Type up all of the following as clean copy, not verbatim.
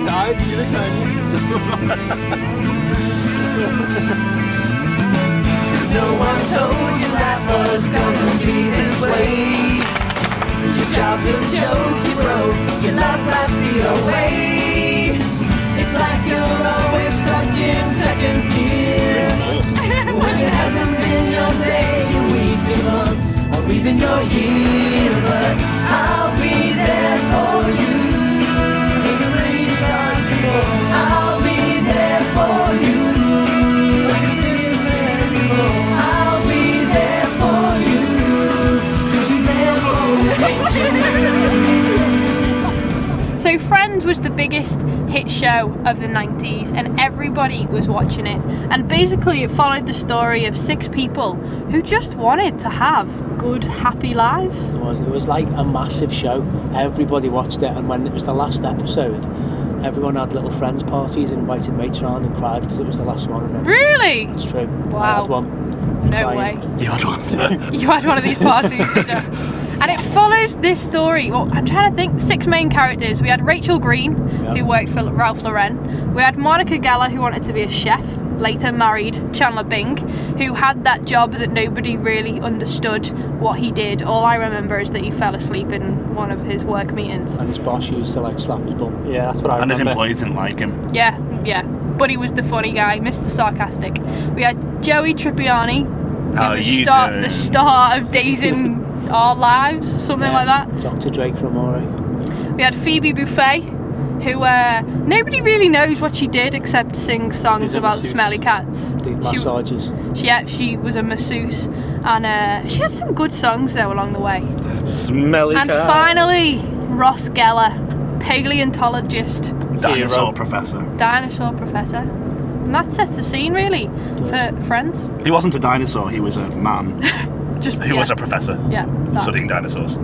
side, you look No one told you life was gonna be this way. Your job's a joke, you broke, your love life's the away. It's like you're always stuck in second gear. When it hasn't been your day, your week, your month, or even your year. But I'll be there for you. When the rain starts to fall, I'll be there for you. Like you did there before, I'll be there for you. 'Cause you're there for me too. So Friends was the biggest hit show of the 90s and everybody was watching it, and basically it followed the story of 6 people who just wanted to have good, happy lives. It was like a massive show. Everybody watched it, and when it was the last episode, everyone had little friends parties and invited mates around and cried because it was the last one. And Really? it's true. I Wow. had one. No Crying. way. You had one. You had one of these parties, did you? And it follows this story. Well, I'm trying to think. 6 main characters. We had Rachel Green, who worked for Ralph Lauren. We had Monica Geller, who wanted to be a chef. Later married Chandler Bing, who had that job that nobody really understood what he did. All I remember is that he fell asleep in one of his work meetings. And his boss used to like slap his bum. Yeah, that's what I remember. And his employees didn't like him. Yeah. But he was the funny guy, Mr. Sarcastic. We had Joey Tribbiani, How the you start doing? the start of Days in Our Lives, something like that. Dr. Drake from Amore. We had Phoebe Buffay, who nobody really knows what she did except sing songs She's a about masseuse. smelly cats. The massages. She was a masseuse, and she had some good songs though along the way. Smelly And cat. finally, Ross Geller, paleontologist, Dinosaur professor. dinosaur professor. And that sets the scene really for Friends. He wasn't a dinosaur, he was a man Just who was a professor yeah. that. studying dinosaurs.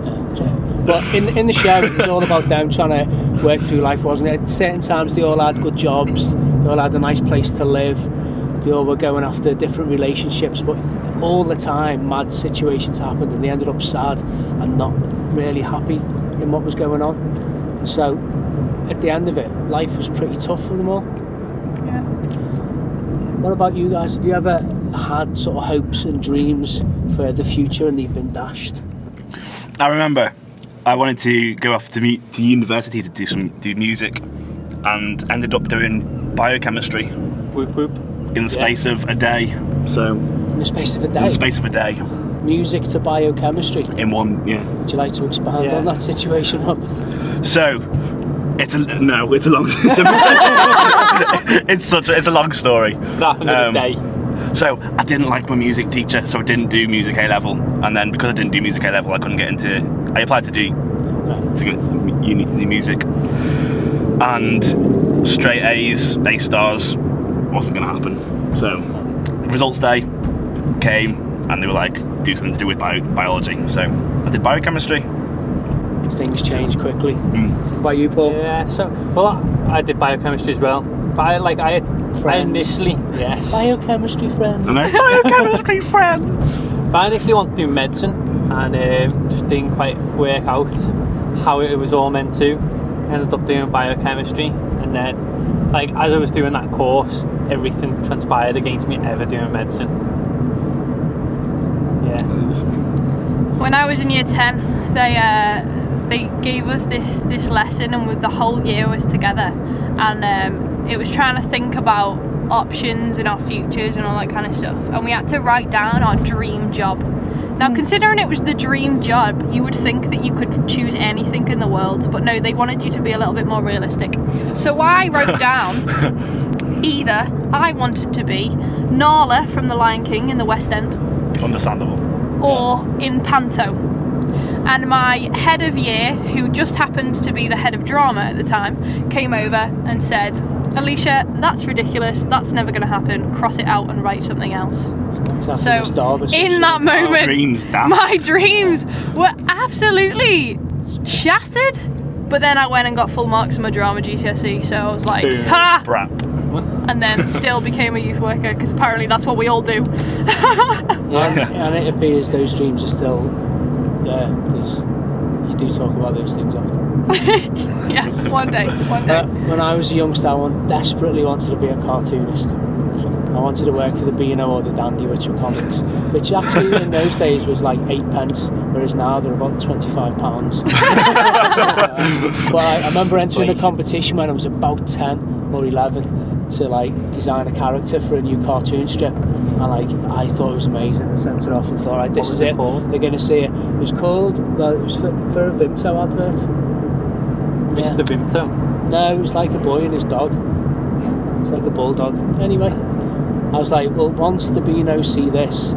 But in the show, it was all about them trying to work through life, wasn't it? At certain times, they all had good jobs, they all had a nice place to live, they all were going after different relationships, but all the time, mad situations happened, and they ended up sad and not really happy in what was going on. So, at the end of it, life was pretty tough for them all. Yeah. What about you guys? Have you ever had sort of hopes and dreams for the future and they've been dashed? I remember I wanted to go off to university to do music, and ended up doing biochemistry Whoop whoop. in the space of a day. So In the space of a in day? the space of a day, Music to biochemistry. in one, yeah. Would you like to expand on that situation, Robert? So it's a long it's a long story. That happened in a day. So I didn't like my music teacher, so I didn't do music A level, and then because I didn't do music A level, I couldn't get into. I applied to go to uni to do music, and straight A's, A stars, wasn't going to happen. So results day came, and they were like, do something to do with biology. So I did biochemistry. Things change quickly. Mm. What about you, Paul? Yeah, so I did biochemistry as well. But I initially Biochemistry friends. Biochemistry friends. But I initially wanted to do medicine, and just didn't quite work out how it was all meant to. Ended up doing biochemistry, and then as I was doing that course, everything transpired against me ever doing medicine. Yeah. When I was in year 10, they gave us this lesson, and with the whole year was together, and it was trying to think about options in our futures and all that kind of stuff, and we had to write down our dream job. Now, considering it was the dream job, you would think that you could choose anything in the world, but no, they wanted you to be a little bit more realistic. So I wrote down either I wanted to be Nala from The Lion King in the West End, Understandable. or in Panto. And my head of year, who just happened to be the head of drama at the time, came over and said, Alicia, that's ridiculous, that's never going to happen, cross it out and write something else. So in that moment, my dreams were absolutely shattered. But then I went and got full marks in my drama GCSE, so I was like, ha! Brat. And then still became a youth worker, because apparently that's what we all do. And it appears those dreams are still there, because you do talk about those things often. Yeah, one day. When I was a youngster, I desperately wanted to be a cartoonist. I wanted to work for the Beano or the Dandy, which were comics, which actually in those days was like 8p, whereas now they're about £25. But I remember entering a competition when I was about 10 or 11 to like design a character for a new cartoon strip, and like I thought it was amazing and sent it off and thought, right, this is it. They're going to see it. It was called, well, it was for a Vimto advert. Mr. Vimto? No, it was like a boy and his dog. It's like a bulldog. Anyway, I was like, well, once the Beano see this,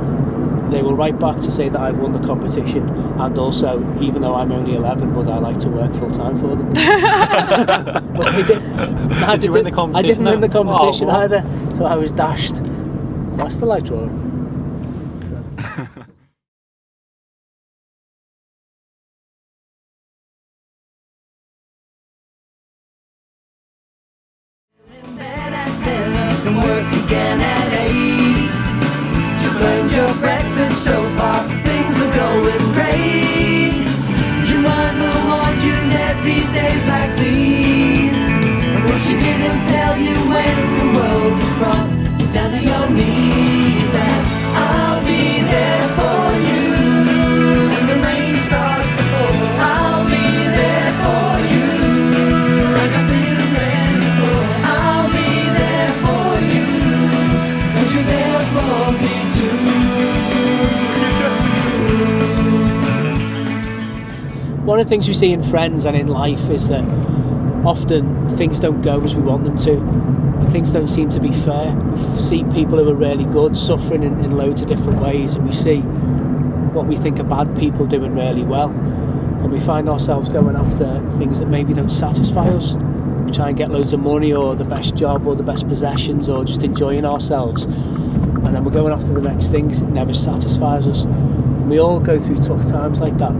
they will write back to say that I've won the competition, and also, even though I'm only 11, would I like to work full time for them? But I didn't. Did you win the competition? I didn't win the competition Oh, either, so I was dashed. I still like drawing. Bed at 10 and work again at 8. You burned your breakfast so far, things are going great. Your mother warned you there'd be days like these, but she didn't tell you when the world was brought you down to your knees. And I'll be there for you when the rain starts to fall. I'll be there for you like I've been there before. I'll be there for you, 'cause you're there for me too. One of the things we see in friends and in life is that often things don't go as we want them to. Things don't seem to be fair. We see people who are really good suffering in loads of different ways, and we see what we think are bad people doing really well, and we find ourselves going after things that maybe don't satisfy us. We try and get loads of money or the best job or the best possessions or just enjoying ourselves, and then we're going after the next things that never satisfies us. And we all go through tough times like that.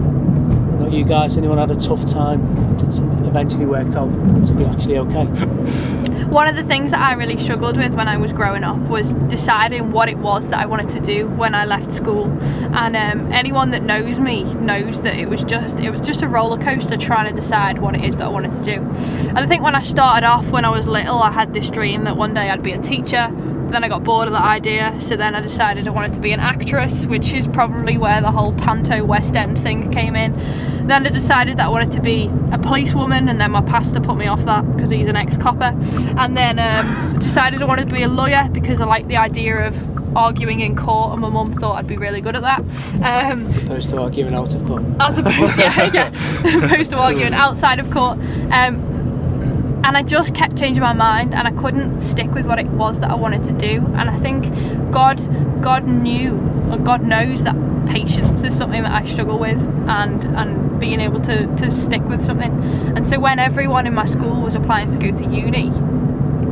Not you guys, anyone had a tough time that's eventually worked out to be actually okay? One of the things that I really struggled with when I was growing up was deciding what it was that I wanted to do when I left school. And anyone that knows me knows that it was just a roller coaster trying to decide what it is that I wanted to do. And I think when I started off when I was little, I had this dream that one day I'd be a teacher. Then I got bored of that idea, so then I decided I wanted to be an actress, which is probably where the whole panto West End thing came in. Then I decided that I wanted to be a policewoman, and then my pastor put me off that because he's an ex-copper. And then decided I wanted to be a lawyer because I liked the idea of arguing in court, and my mum thought I'd be really good at that. As opposed to arguing out of court. As opposed, opposed to arguing outside of court. And I just kept changing my mind, and I couldn't stick with what it was that I wanted to do. And I think God knew, or God knows, that patience is something that I struggle with, and being able to stick with something. And so when everyone in my school was applying to go to uni,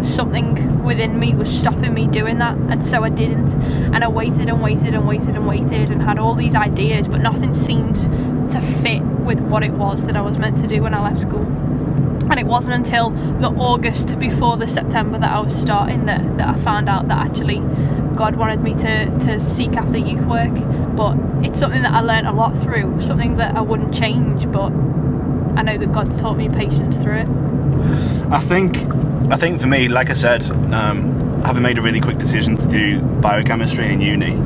something within me was stopping me doing that, and so I didn't. And I waited and waited and waited and waited and had all these ideas, but nothing seemed to fit with what it was that I was meant to do when I left school. And it wasn't until the August before the September that I was starting that I found out that actually God wanted me to seek after youth work. But it's something that I learned a lot through, something that I wouldn't change, but I know that God's taught me patience through it. I think for me, like I said, having made a really quick decision to do biochemistry in uni,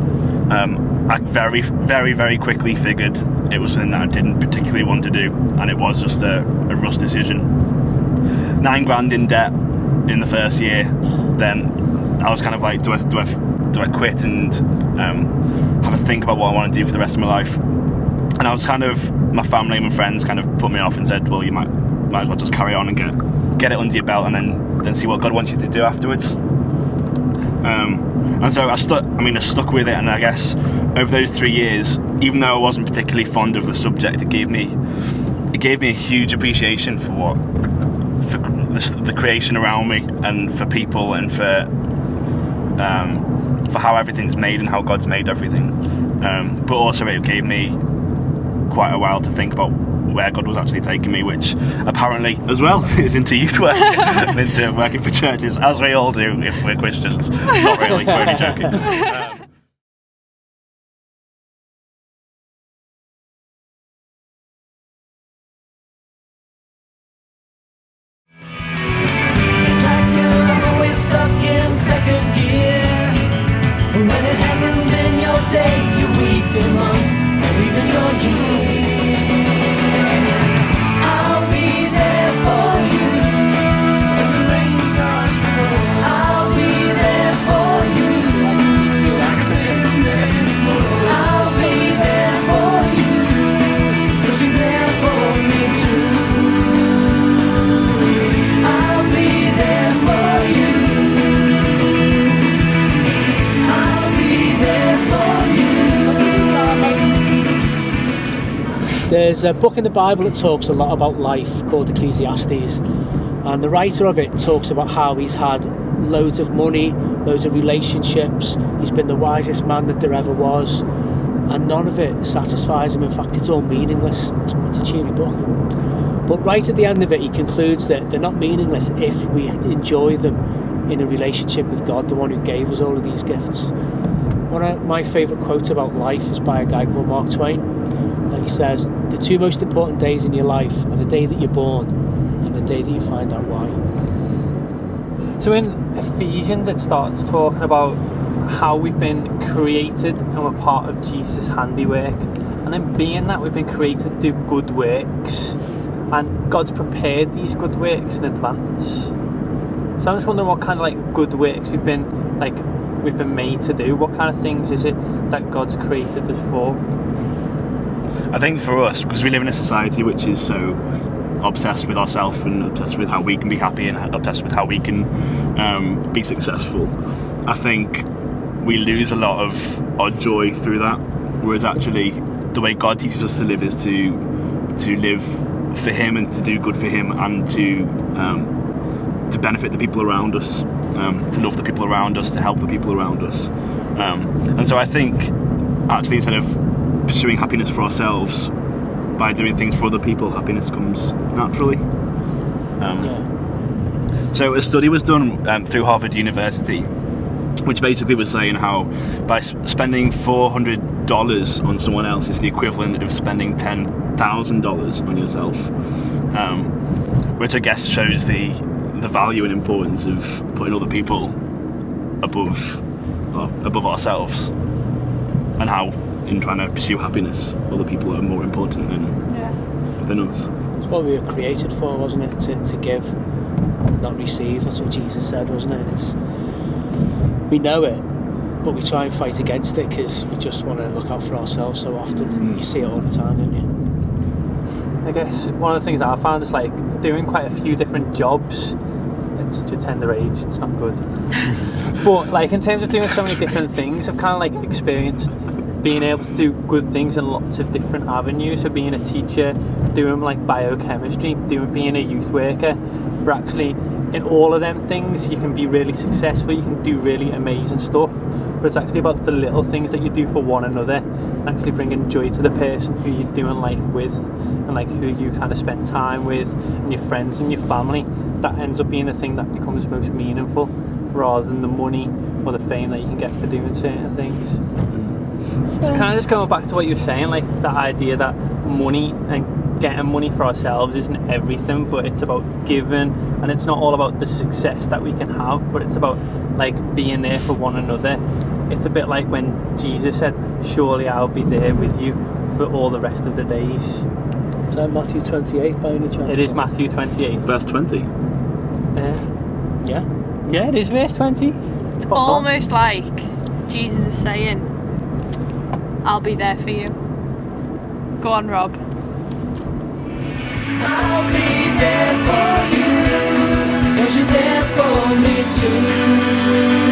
I very, very, very quickly figured it was something that I didn't particularly want to do, and it was just a rush decision. £9,000 in debt in the first year. Then I was kind of like, do I quit and have a think about what I want to do for the rest of my life? And I was kind of, my family and my friends kind of put me off and said, well, you might as well just carry on and get it under your belt, and then see what God wants you to do afterwards. And so I stuck with it, and I guess over those 3 years, even though I wasn't particularly fond of the subject, it gave me a huge appreciation for the creation around me, and for people, and for how everything's made and how God's made everything. But also it gave me quite a while to think about where God was actually taking me, which apparently as well is into youth work and into working for churches, as we all do if we're Christians. Not really, we're only joking. day, your week, your month, or even your year. I'll be there for you when the rain starts to fall. I'll be there for you. I'll be there for you, 'cause you're there for me too. I'll be there for you. I'll be there for you. There's a book in the Bible that talks a lot about life called Ecclesiastes, and the writer of it talks about how he's had loads of money, loads of relationships, he's been the wisest man that there ever was, and none of it satisfies him. In fact, it's all meaningless. It's a cheery book. But right at the end of it, he concludes that they're not meaningless if we enjoy them in a relationship with God, the one who gave us all of these gifts. One of my favourite quotes about life is by a guy called Mark Twain. And he says, the two most important days in your life are the day that you're born and the day that you find out why. So in Ephesians it starts talking about how we've been created and we're part of Jesus' handiwork, and in being that we've been created to do good works, and God's prepared these good works in advance. So I'm just wondering what kind of like good works we've been made to do. What kind of things is it that God's created us for? I think for us, because we live in a society which is so obsessed with ourselves and obsessed with how we can be happy and obsessed with how we can be successful, I think we lose a lot of our joy through that. Whereas actually, the way God teaches us to live is to live for Him and to do good for Him and to benefit the people around us, to love the people around us, to help the people around us. And so I think actually instead of pursuing happiness for ourselves, by doing things for other people, happiness comes naturally. So a study was done through Harvard University, which basically was saying how by spending $400 on someone else is the equivalent of spending $10,000 on yourself, which I guess shows the value and importance of putting other people above ourselves, and how in trying to pursue happiness other people are more important than us. It's what we were created for, wasn't it? To give, not receive. That's what Jesus said, wasn't it? We know it, but we try and fight against it because we just want to look out for ourselves so often. You see it all the time, don't you? I guess one of the things that I found is like doing quite a few different jobs at such a tender age, it's not good. But like in terms of doing so many different things, I've kind of like experienced being able to do good things in lots of different avenues. So being a teacher, doing like biochemistry, being a youth worker, but actually in all of them things you can be really successful, you can do really amazing stuff, but it's actually about the little things that you do for one another and actually bringing joy to the person who you're doing life with and like who you kind of spend time with and your friends and your family. That ends up being the thing that becomes most meaningful rather than the money or the fame that you can get for doing certain things. So kind of just going back to what you were saying, like that idea that money and getting money for ourselves isn't everything, but it's about giving, and it's not all about the success that we can have, but it's about like being there for one another. It's a bit like when Jesus said, surely I'll be there with you for all the rest of the days. Is that Matthew 28 by any chance? It is Matthew 28. Verse 20. Yeah, it is verse 20. It's Almost like Jesus is saying, I'll be there for you. Go on, Rob. I'll be there for you, 'cause you're there for me too.